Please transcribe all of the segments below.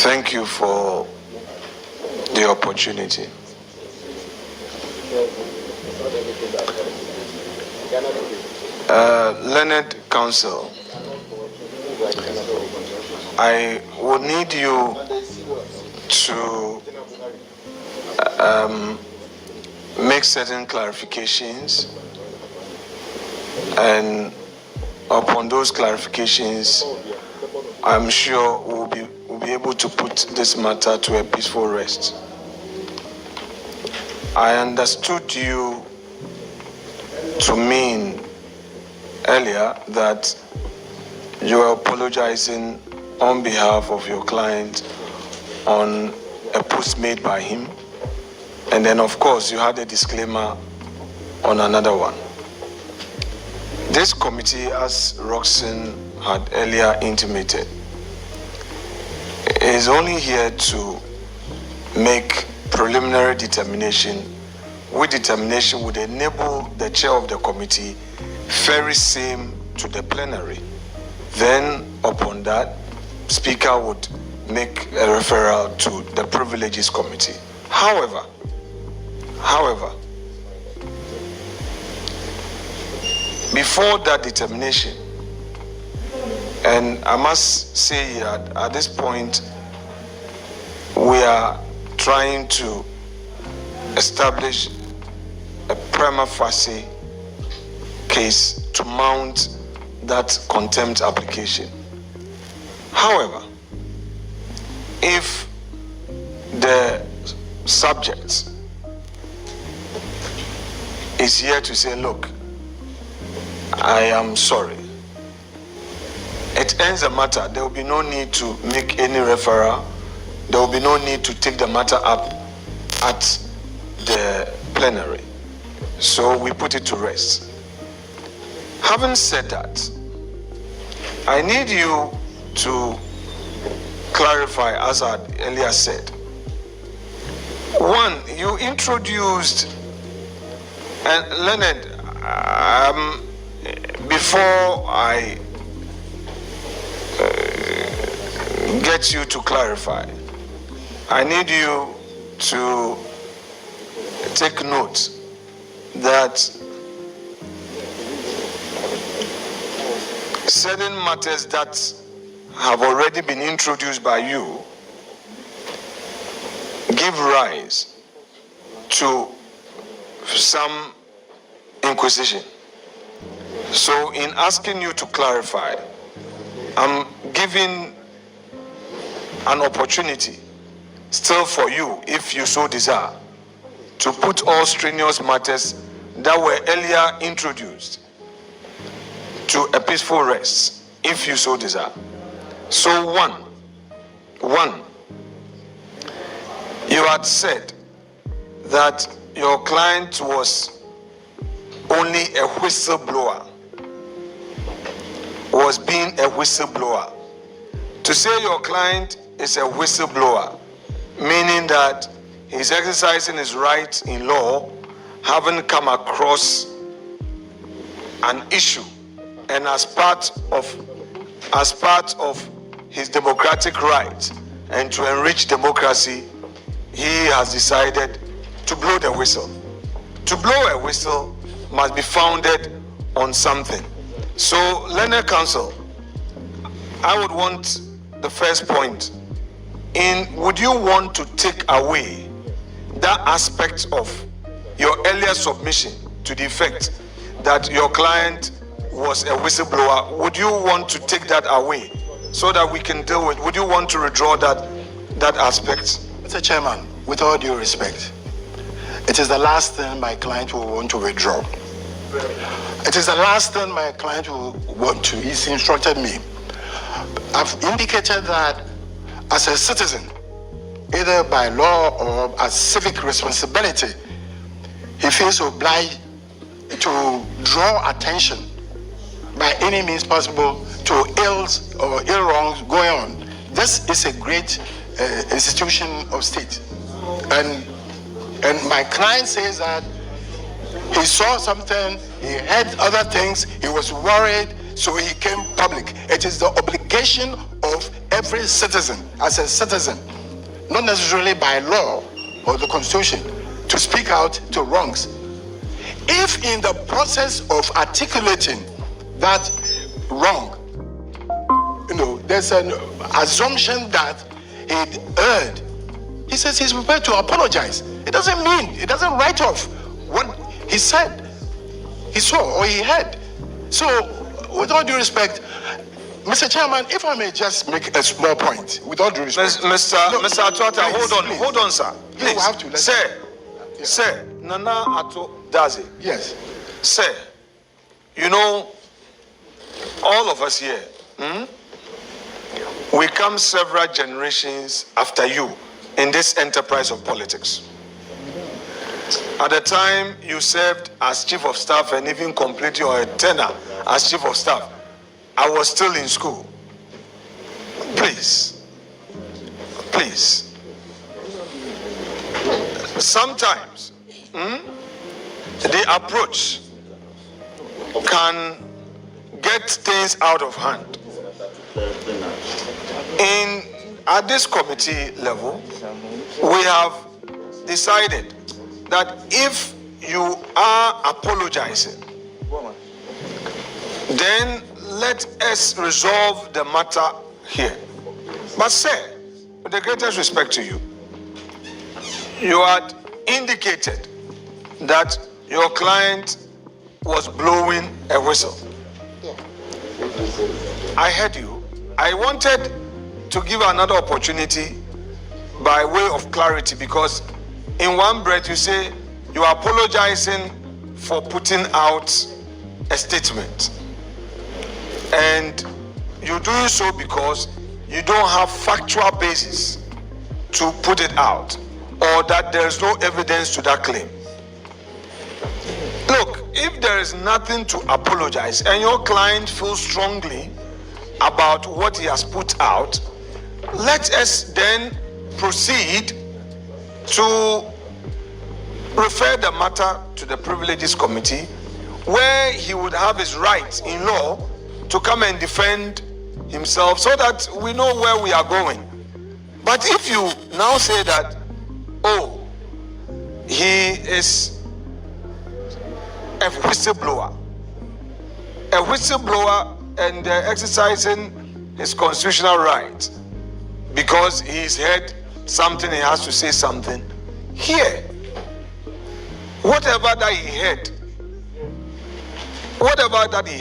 Thank you for the opportunity. Learned Council, I would need you to make certain clarifications, and upon those clarifications, I'm sure we'll be able to put this matter to a peaceful rest. I understood you to mean earlier that you are apologizing on behalf of your client on a post made by him, and then of course you had a disclaimer on another one. This committee, as Roxanne had earlier intimated, is only here to make preliminary determination, which determination would enable the chair of the committee very same to the plenary. Then upon that, Speaker would make a referral to the Privileges Committee. However, before that determination, and I must say that at this point, we are trying to establish a prima facie case to mount that contempt application. However, if the subject is here to say, look, I am sorry, it ends the matter. There will be no need to make any referral. There will be no need to take the matter up at the plenary. So we put it to rest. Having said that, I need you to clarify, as I earlier said. One, you introduced, and Leonard, before I get you to clarify, I need you to take note that certain matters that have already been introduced by you give rise to some inquisition. So in asking you to clarify, I'm giving an opportunity still for you, if you so desire, to put all strenuous matters that were earlier introduced to a peaceful rest, if you so desire. So one, you had said that your client was only a whistleblower, was being a whistleblower. To say your client is a whistleblower, meaning that he's exercising his right in law, having come across an issue, and as part of his democratic right and to enrich democracy, he has decided to blow the whistle. To blow a whistle must be founded on something. So, Learned Council, I would want the first point in, would you want to take away that aspect of your earlier submission to the effect that your client was a whistleblower? Would you want to take that away so that we can deal with, would you want to withdraw that aspect? Mr. Chairman, with all due respect, it is the last thing my client will want to withdraw. It is the last thing my client will want to. He's instructed me. I've indicated that as a citizen, either by law or as civic responsibility, he feels obliged to draw attention by any means possible to ills or ill wrongs going on. This is a great institution of state. And my client says that he saw something, he heard other things, he was worried, so he came public. It is the obligation of every citizen, as a citizen, not necessarily by law or the Constitution, to speak out to wrongs. If in the process of articulating that wrong, there's an assumption that he'd erred, he says he's prepared to apologize. It doesn't write off what he said, he saw, or he heard. So, with all due respect, Mr. Chairman, if I may just make a small point, with all due respect. Mr. Atwata, hold on, sir. Please. You have to. Sir, Nana Ato Dazi. Yes. Sir, all of us here, we come several generations after you in this enterprise of politics. At the time you served as chief of staff and even completed your tenure as chief of staff, I was still in school. Please. Sometimes the approach can get things out of hand. At this committee level, we have decided that if you are apologizing, then let us resolve the matter here. But sir, with the greatest respect to you, you had indicated that your client was blowing a whistle. I heard you. I wanted to give another opportunity by way of clarity, because in one breath you say you are apologizing for putting out a statement, and you do so because you don't have factual basis to put it out, or that there is no evidence to that claim. Look, if there is nothing to apologize and your client feels strongly about what he has put out, let us then proceed to refer the matter to the Privileges Committee, where he would have his rights in law to come and defend himself, so that we know where we are going. But if you now say that, he is a whistleblower and exercising his constitutional right because he's heard something, he has to say something. Here, whatever that he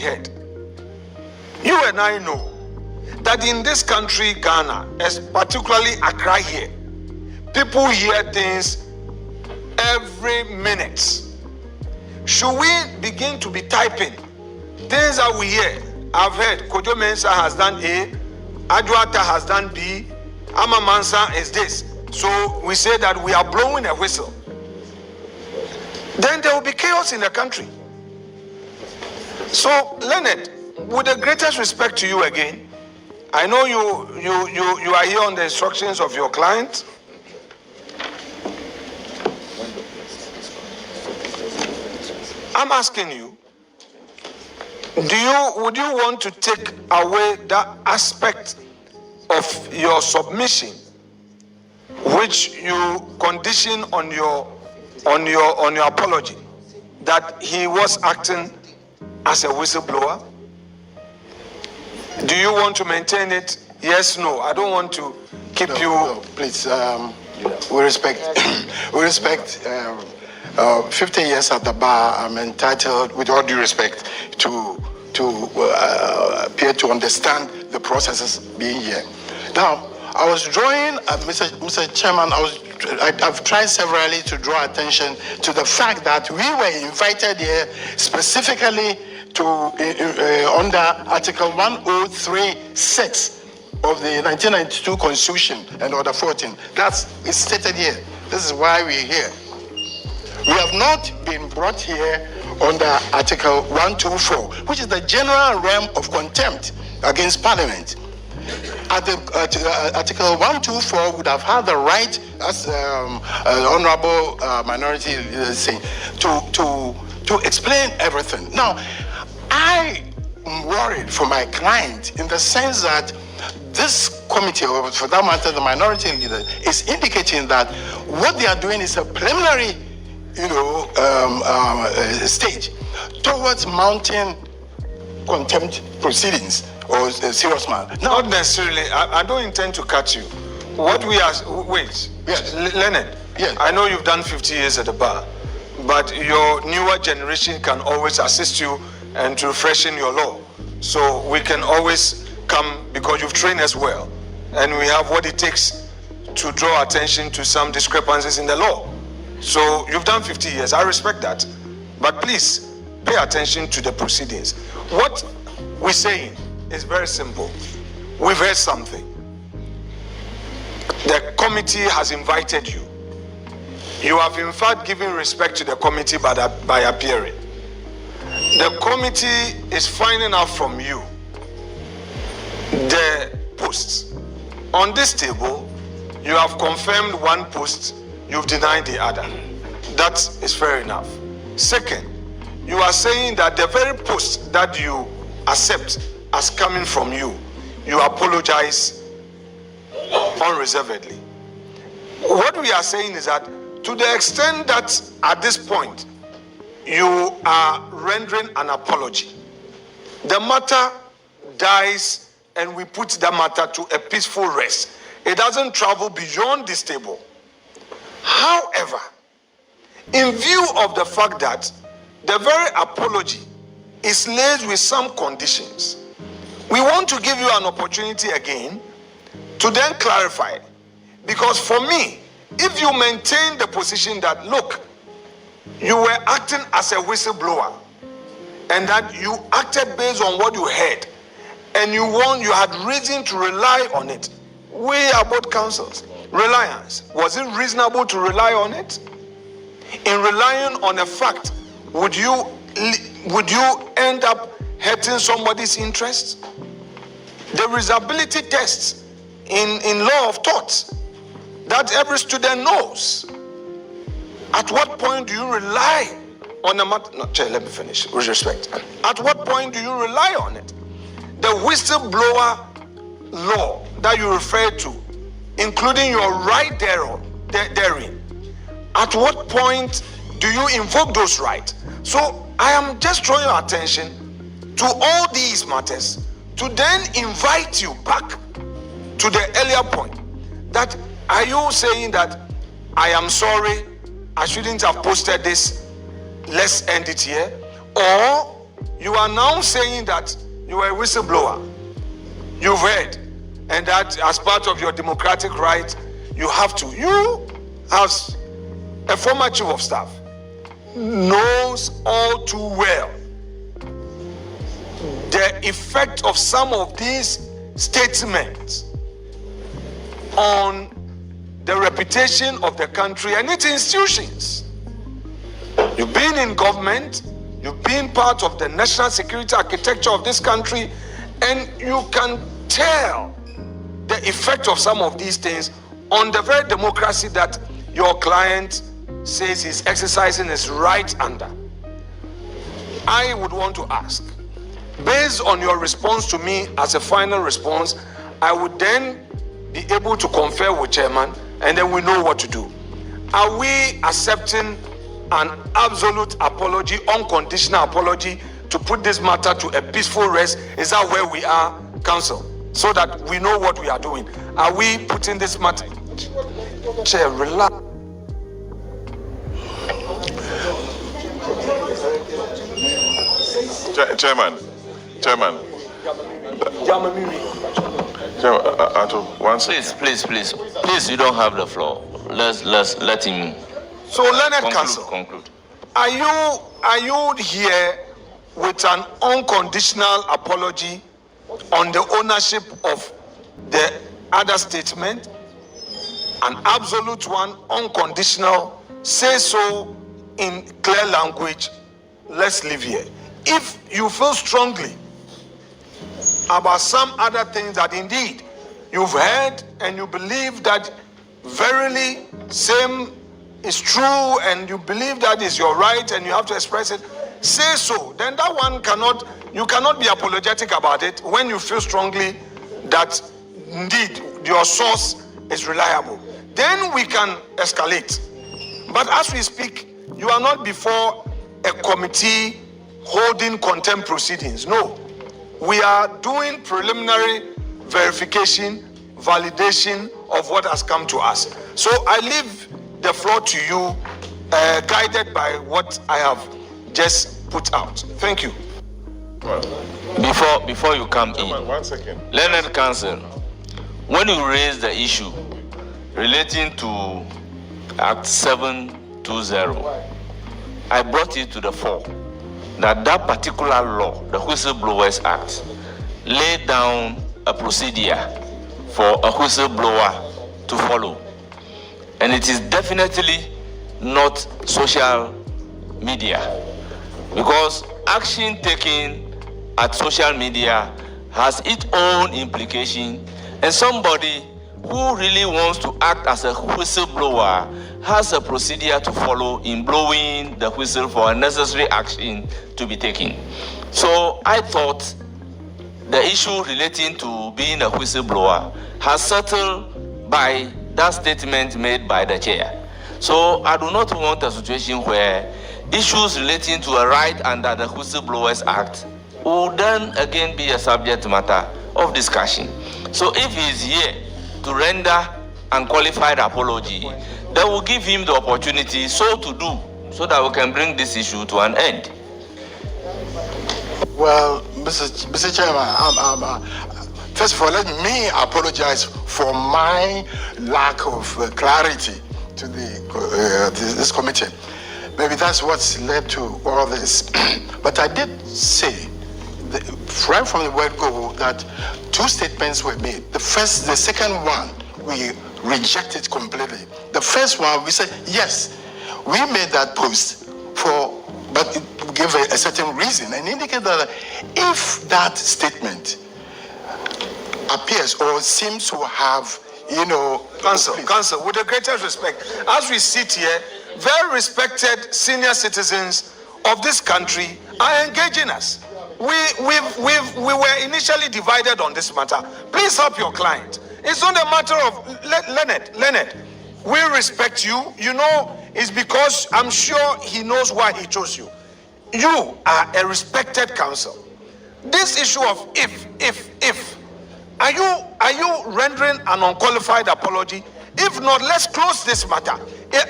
heard, you and I know that in this country, Ghana, particularly Accra here, people hear things every minute. Should we begin to be typing things that we hear? I've heard Kojo Mensah has done A, Adwata has done B, Ama Mansa is this. So we say that we are blowing a whistle. Then there will be chaos in the country. So, Leonard, with the greatest respect to you again, I know you are here on the instructions of your client. I'm asking you, would you want to take away that aspect of your submission, which you condition on your apology, that he was acting as a whistleblower? Do you want to maintain it? Yes, no. I don't want to keep you. No, please. We respect. 50 years at the bar, I'm entitled, with all due respect, to appear to understand the processes being here. Now, I was drawing, Mr. Chairman, I've tried severally to draw attention to the fact that we were invited here specifically to under Article 1036 of the 1992 Constitution and Order 14. It's stated here. This is why we're here. We have not been brought here under Article 124, which is the general realm of contempt against Parliament. Article 124 would have had the right, as Honorable Minority is saying, to explain everything. Now, worried for my client in the sense that this committee, or for that matter, the minority leader, is indicating that what they are doing is a preliminary, stage towards mounting contempt proceedings or serious matter. Not necessarily. I don't intend to cut you. What we are, wait, yes. Leonard, yes. I know you've done 50 years at the bar, but your newer generation can always assist you and to freshen your law. So we can always come, because you've trained us well, and we have what it takes to draw attention to some discrepancies in the law. So you've done 50 years, I respect that. But please, pay attention to the proceedings. What we're saying is very simple. We've heard something. The committee has invited you. You have in fact given respect to the committee by appearing. The committee is finding out from you the posts. On this table, you have confirmed one post, you've denied the other. That is fair enough. Second, you are saying that the very post that you accept as coming from you, you apologize unreservedly. What we are saying is that to the extent that at this point you are rendering an apology, the matter dies and we put the matter to a peaceful rest. It doesn't travel beyond this table. However, in view of the fact that the very apology is laced with some conditions, we want to give you an opportunity again to then clarify. Because for me, if you maintain the position that, look, you were acting as a whistleblower and that you acted based on what you heard and you had reason to rely on it, we are both counsels. Reliance, was it reasonable to rely on it? In relying on a fact, would you end up hurting somebody's interest? The reasonability tests in law of thoughts that every student knows. At what point do you rely on a matter? No, Chair, let me finish with respect. At what point do you rely on it? The whistleblower law that you refer to, including your right therein, at what point do you invoke those rights? So I am just drawing your attention to all these matters to then invite you back to the earlier point. That are you saying that I am sorry, I shouldn't have posted this, let's end it here? Or you are now saying that you are a whistleblower, you've heard, and that as part of your democratic right, you have to. You, as a former chief of staff, knows all too well the effect of some of these statements on the reputation of the country and its institutions. You've been in government, you've been part of the national security architecture of this country, and you can tell the effect of some of these things on the very democracy that your client says he's exercising his right under. I would want to ask, based on your response to me as a final response, I would then be able to confer with chairman, and then we know what to do. Are we accepting an absolute apology, unconditional apology, to put this matter to a peaceful rest? Is that where we are, council? So that we know what we are doing. Are we putting this matter? Chair, relax. Chairman. Please, you don't have the floor. Let's let him. So, Leonard Council, conclude. Are you here with an unconditional apology on the ownership of the other statement? An absolute one, unconditional, say so in clear language, let's leave here. If you feel strongly about some other things that indeed you've heard and you believe that verily same is true and you believe that is your right and you have to express it, say so, then that one you cannot be apologetic about it when you feel strongly that indeed your source is reliable. Then we can escalate. But as we speak, you are not before a committee holding contempt proceedings. No. We are doing preliminary verification, validation of what has come to us. So I leave the floor to you, guided by what I have just put out. Thank you. Before you come in, 1 second. Learned Counsel, when you raise the issue relating to Act 720, I brought it to the fore that particular law, the Whistleblowers Act, laid down a procedure for a whistleblower to follow. And it is definitely not social media, because action taken at social media has its own implication, and somebody who really wants to act as a whistleblower has a procedure to follow in blowing the whistle for a necessary action to be taken. So I thought the issue relating to being a whistleblower has settled by that statement made by the chair. So I do not want a situation where issues relating to a right under the Whistleblowers Act will then again be a subject matter of discussion. So if he is here to render unqualified apology, then we'll give him the opportunity so to do, so that we can bring this issue to an end. Well, Mr. Chairman, first of all, let me apologize for my lack of clarity to this committee. Maybe that's what's led to all this. But I did say, right from the word go, that two statements were made. The second one, we rejected completely. The first one, we said, yes, we made that post but it gave a certain reason and indicated that if that statement appears or seems to have, Counsel, with the greatest respect, as we sit here, very respected senior citizens of this country are engaging us. We were initially divided on this matter. Please help your client. It's not a matter of Leonard. We respect you. You know, it's because I'm sure he knows why he chose you. You are a respected counsel. This issue of if, are you rendering an unqualified apology? If not, let's close this matter.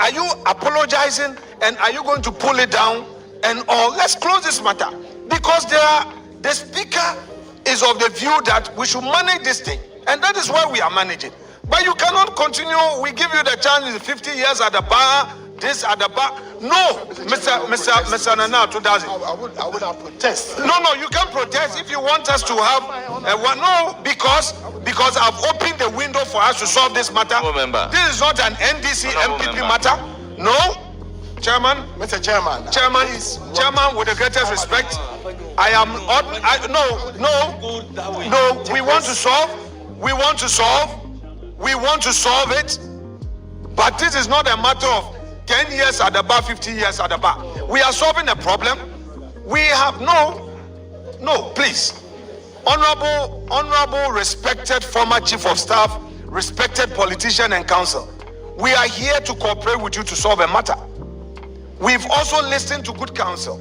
Are you apologizing and are you going to pull it down and all? Let's close this matter, because the speaker is of the view that we should manage this thing, and that is why we are managing. But you cannot continue. We give you the chance, 50 years at the bar, this at the bar. No, Mr. Nana, 2000. I would have protest. No, you can protest if you want us to have one. No, because I've opened the window for us to solve this matter. This is not an NDC MPP matter. No, Chairman. Mr. Chairman. Chairman, with the greatest respect, no. We want to solve it. But this is not a matter of 10 years at the bar, 50 years at the bar. We are solving a problem. We have no, please. Honorable, respected former chief of staff, respected politician and counsel. We are here to cooperate with you to solve a matter. We've also listened to good counsel.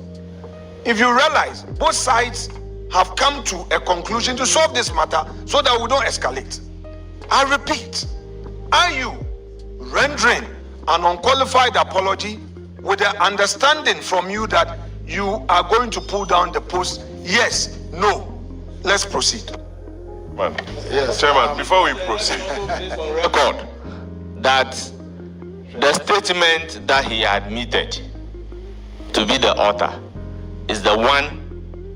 If you realize, both sides have come to a conclusion to solve this matter so that we don't escalate. I repeat, are you rendering an unqualified apology with the understanding from you that you are going to pull down the post? Yes, no. Let's proceed. Yes, Chairman, before we proceed. Record that the statement that he admitted to be the author is the one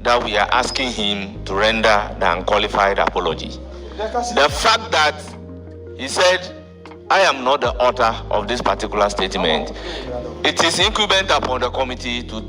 that we are asking him to render the unqualified apology. The fact that he said, I am not the author of this particular statement, it is incumbent upon the committee to